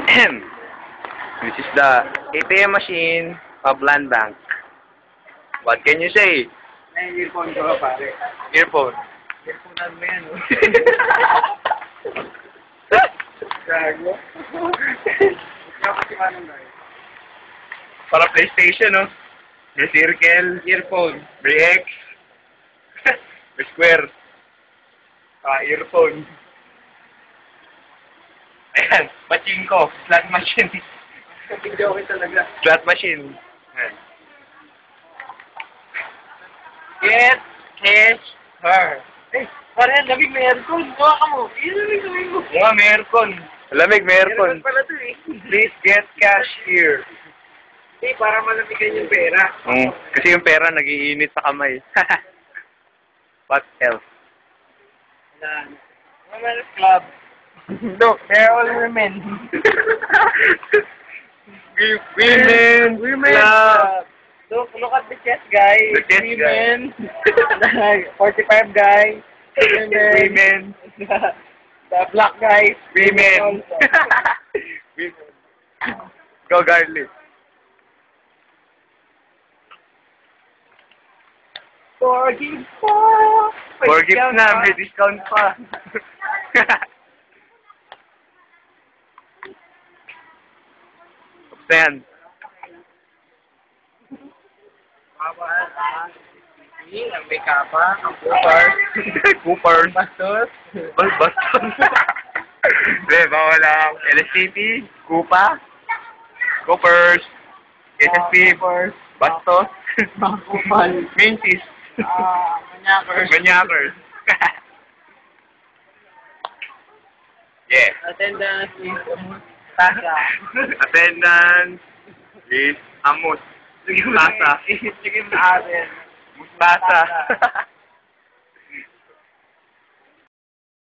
This is the ATM machine of Land Bank. What can you say? May earphone ko pare. Earphone. Earphone mo yan, oh. Gago. Dapat si Manong guys. Para PlayStation, no? May circle, Earphone. may X, may square. Earphone. Ayan, pachinko, slot machine. Joke talaga. Slot machine. Ayan. Get, cash, her. Eh, pare, lamig may aircon. Gawa ka mo. Lamig mo. Mga may aircon. Lamig, may aircon. Aircon pala to eh. Please get cash here. Eh, para malamigan yung pera. Kasi yung pera nag-iinit sa kamay. What else? Women's club. No. They're all women. Women club. Look at the chest guy. The chest women. 45 guy. Women. The black guy. Women. Women. Go, Garly. Forgive Forgive na, may discount pa. Tapos na yan. Ang may kapa, ang Coopers. Coopers. Bastos. Baston. Hindi, bawal lang. LSCP, Kupa, Coopers, SSP, Coopers. Bastos, Kupal. Macy's, Manyakers. Manyakers. Yeah. Attendance is Tasa. Attendance is Amos. Mustasa. Sige, maaari. Mustasa.